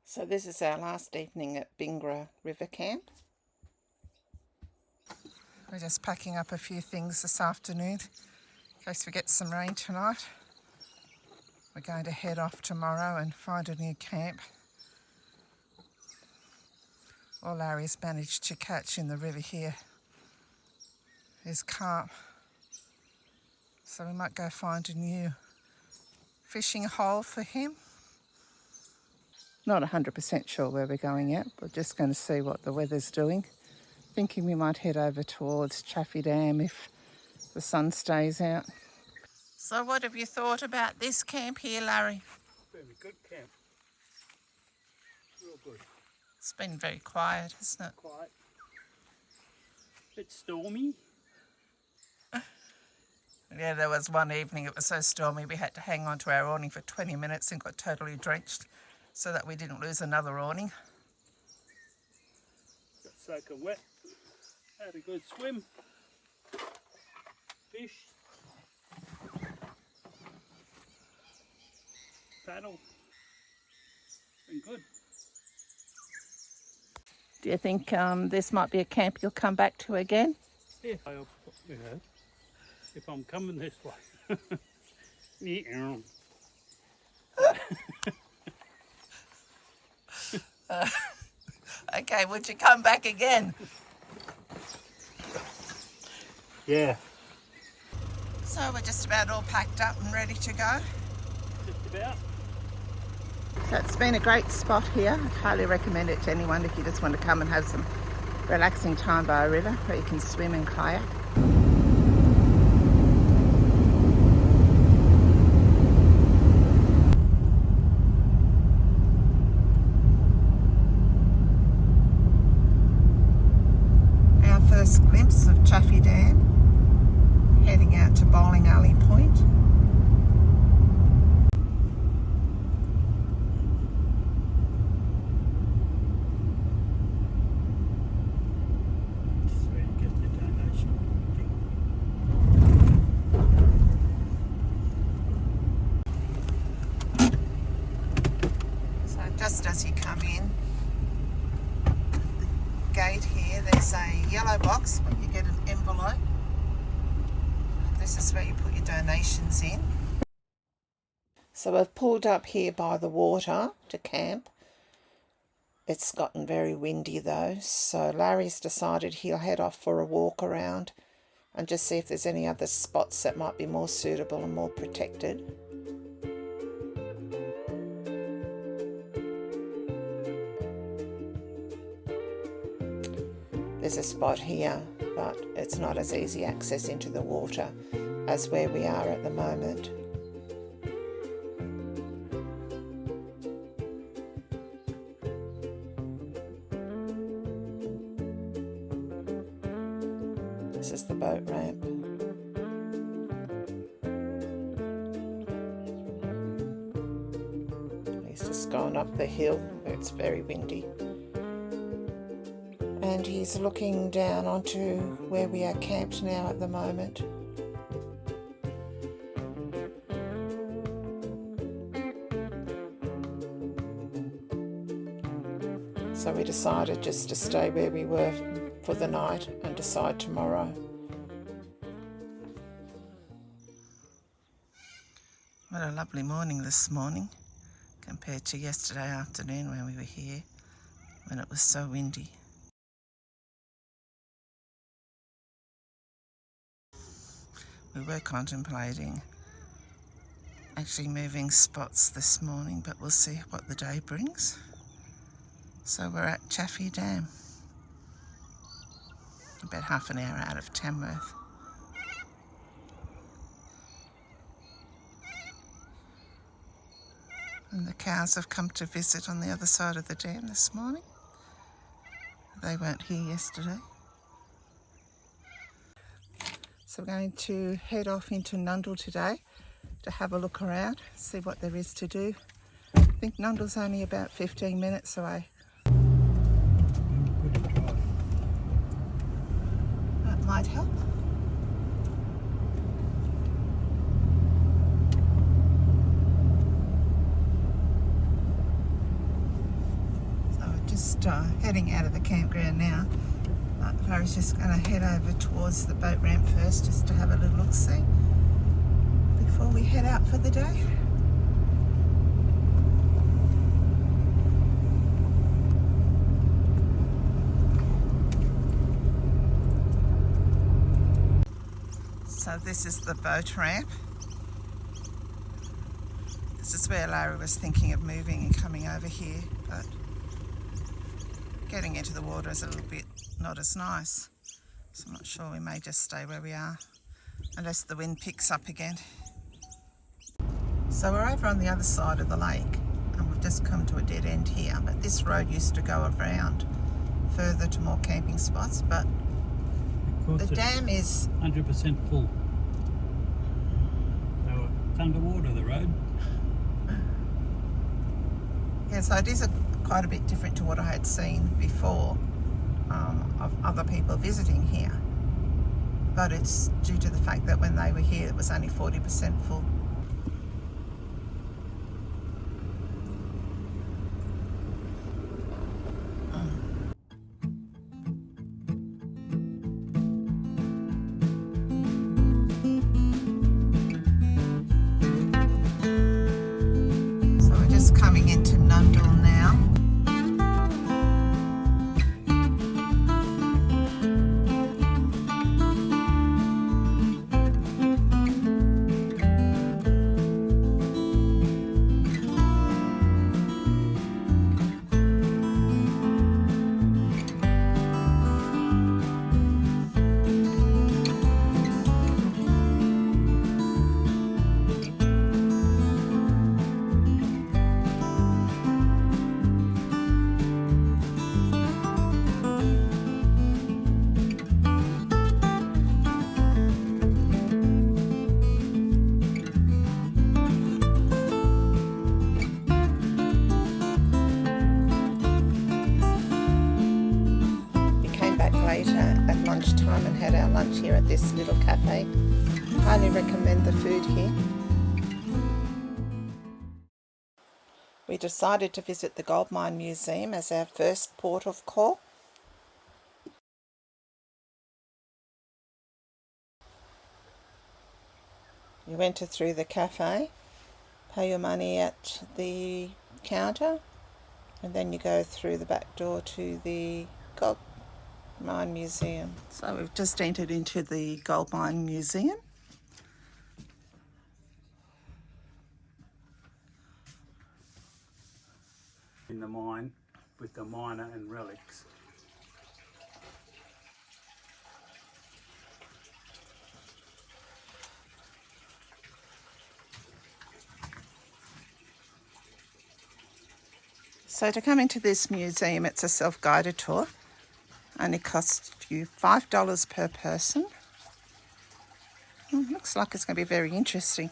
So this is our last evening at Bingra River Camp. We're just packing up a few things this afternoon in case we get some rain tonight. We're going to head off tomorrow and find a new camp. All Larry's managed to catch in the river here is carp. So we might go find a new fishing hole for him. Not 100% sure where we're going yet. We're just going to see what the weather's doing. Thinking we might head over towards Chaffey Dam if the sun stays out. So what have you thought about this camp here, Larry? Very good camp. Real good. It's been very quiet, hasn't it? Quiet. Bit stormy. Yeah, there was one evening it was so stormy we had to hang on to our awning for 20 minutes and got totally drenched so that we didn't lose another awning. Got soaking wet. Had a good swim. Fish. Paddle. Been good. Do you think this might be a camp you'll come back to again? Yeah, if I'm coming this way. Yeah. Okay, would you come back again? Yeah. So we're just about all packed up and ready to go. Just about. So it's been a great spot here. I'd highly recommend it to anyone if you just want to come and have some relaxing time by a river where you can swim and kayak. Our first glimpse of Chaffey Dam, heading out to Bowling Alley Point. Just as you come in the gate here, there's a yellow box, but you get an envelope. This is where you put your donations in. So we've pulled up here by the water to camp. It's gotten very windy though, so Larry's decided he'll head off for a walk around and just see if there's any other spots that might be more suitable and more protected. There's a spot here, but it's not as easy access into the water as where we are at the moment. This is the boat ramp. He's just gone up the hill where it's very windy. And he's looking down onto where we are camped now at the moment. So we decided just to stay where we were for the night and decide tomorrow. What a lovely morning this morning compared to yesterday afternoon when we were here, when it was so windy. We were contemplating actually moving spots this morning, but we'll see what the day brings. So we're at Chaffey Dam, about half an hour out of Tamworth. And the cows have come to visit on the other side of the dam this morning. They weren't here yesterday. So we're going to head off into Nundle today to have a look around, see what there is to do. I think Nundle's only about 15 minutes away. That might help. just heading out of the campground now. Harry's just going to head over towards the boat ramp first just to have a little look-see before we head out for the day. So this is the boat ramp. This is where Larry was thinking of moving and coming over here, but getting into the water is a little bit not as nice. So I'm not sure, we may just stay where we are, unless the wind picks up again. So we're over on the other side of the lake, and we've just come to a dead end here, but this road used to go around further to more camping spots, but the dam is 100% full. So it's underwater, the road. Yeah, so it is quite a bit different to what I had seen before of other people visiting here. But it's due to the fact that when they were here it was only 40% full. So we're just coming into Nundle now. At lunchtime and had our lunch here at this little cafe. Highly recommend the food here. We decided to visit the Gold Mine Museum as our first port of call. You enter through the cafe, pay your money at the counter, and then you go through the back door to the Gold Mine Museum. So we've just entered into the Gold Mine Museum. In the mine with the miner and relics. So to come into this museum, it's a self-guided tour. Only costs you $5 per person. Looks like it's going to be very interesting.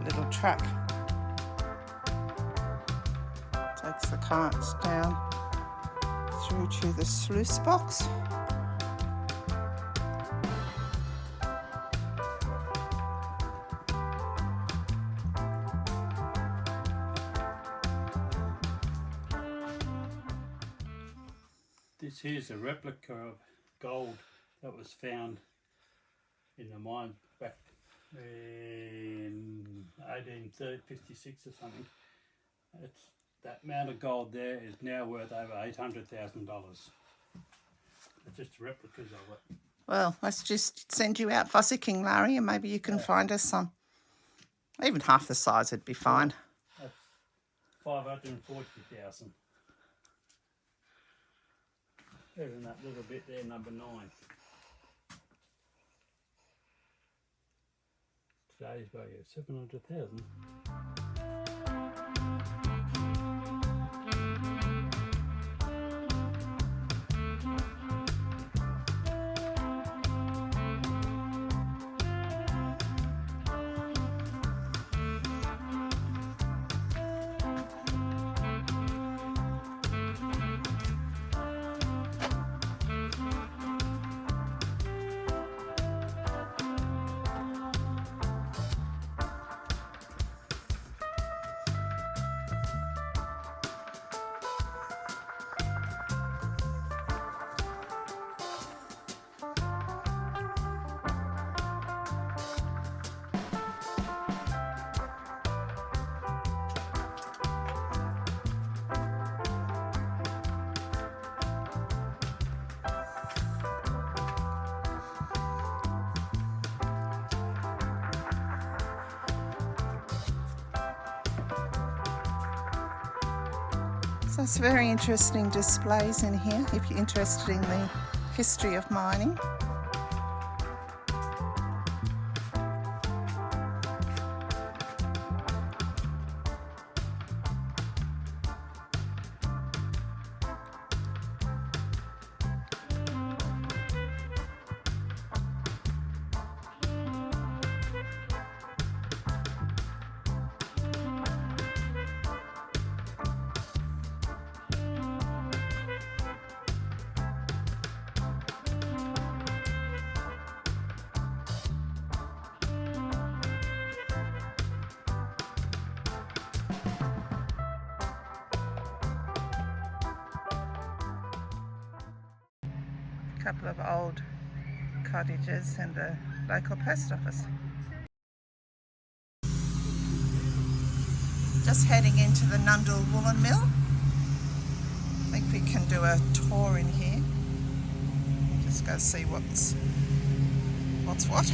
Little truck takes the carts down through to the sluice box. This here's a replica of gold that was found in the mines back in 1856 or something. It's, that amount of gold there is now worth over $800,000. It's just replicas of it. Well, let's just send you out fossicking, Larry, and maybe you can find us some. Even half the size would be fine. That's 540,000. Even that little bit there, number 9. Today's value is 700,000. So it's very interesting displays in here if you're interested in the history of mining. Couple of old cottages and the local post office. Just heading into the Nundle Wooden Mill. I think we can do a tour in here. Just go see what's what.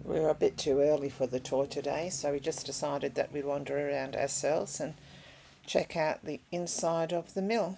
We were a bit too early for the tour today, so we just decided that we'd wander around ourselves and check out the inside of the mill.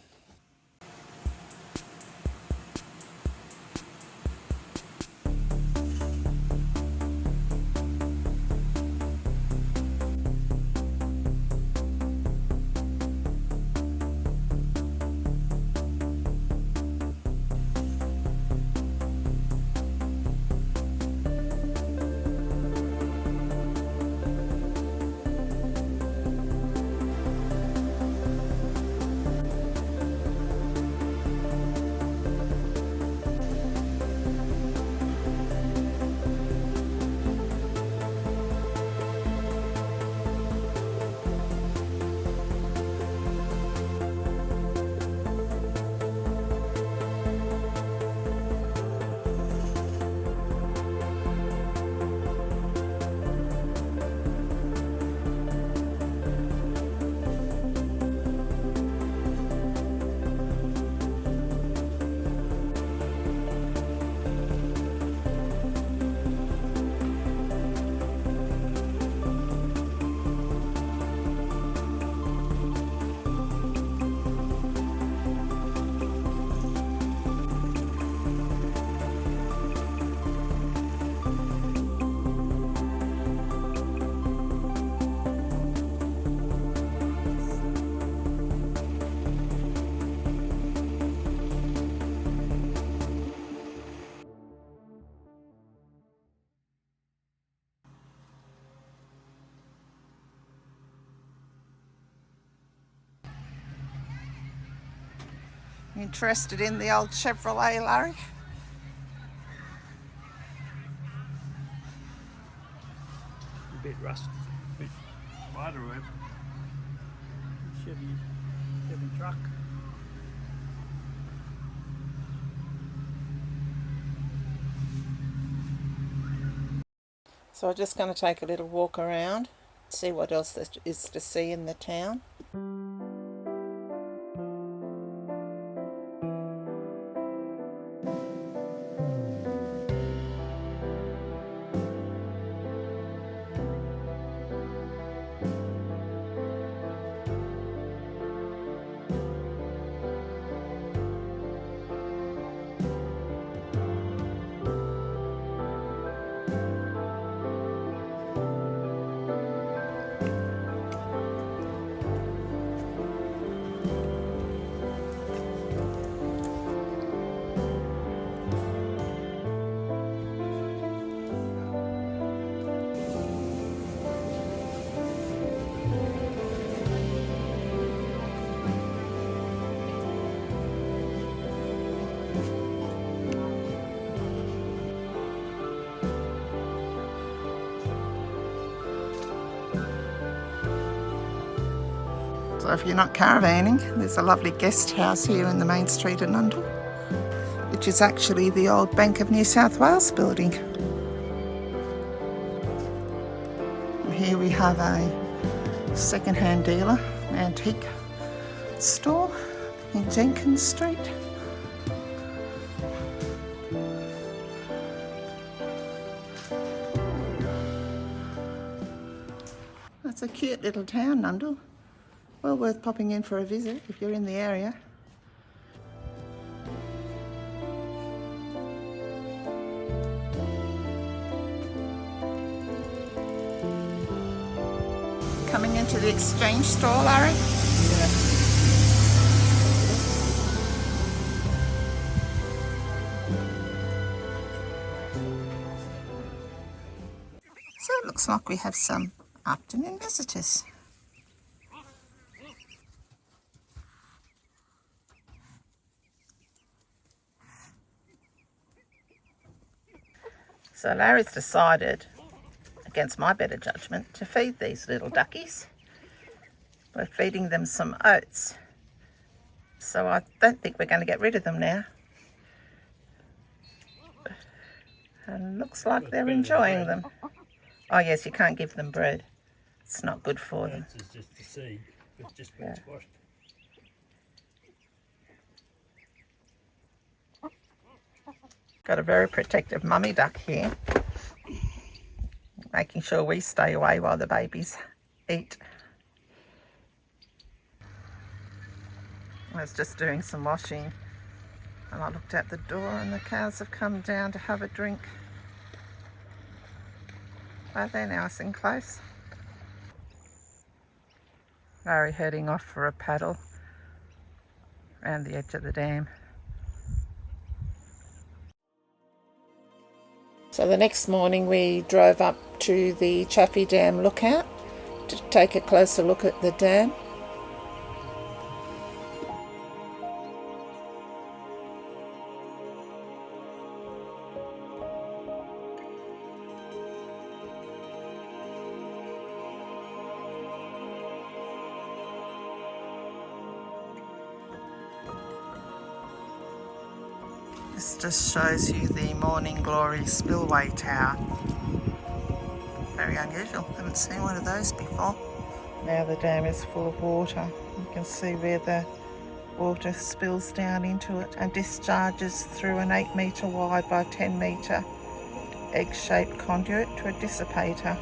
Interested in the old Chevrolet, Larry? A bit rusty, a bit wider road. Chevy truck. So I'm just going to take a little walk around, see what else there is to see in the town. So if you're not caravanning, there's a lovely guest house here in the main street of Nundle, which is actually the old Bank of New South Wales building. And here we have a second-hand dealer, antique store in Jenkins Street. That's a cute little town, Nundle. Well worth popping in for a visit if you're in the area. Coming into the exchange store, Larry? Yeah. So it looks like we have some afternoon visitors. So Larry's decided, against my better judgment, to feed these little duckies. We're feeding them some oats. So I don't think we're going to get rid of them now. And looks like they're enjoying them. Oh yes, you can't give them bread. It's not good for them. This is just the seed. It's just been squashed. Got a very protective mummy duck here, making sure we stay away while the babies eat. I was just doing some washing and I looked at the door and the cows have come down to have a drink. Oh, they're nice and close. Larry heading off for a paddle around the edge of the dam. So the next morning we drove up to the Chaffey Dam lookout to take a closer look at the dam. This just shows you the Morning Glory Spillway Tower. Very unusual, haven't seen one of those before. Now the dam is full of water. You can see where the water spills down into it and discharges through an 8 metre wide by 10 metre egg-shaped conduit to a dissipator.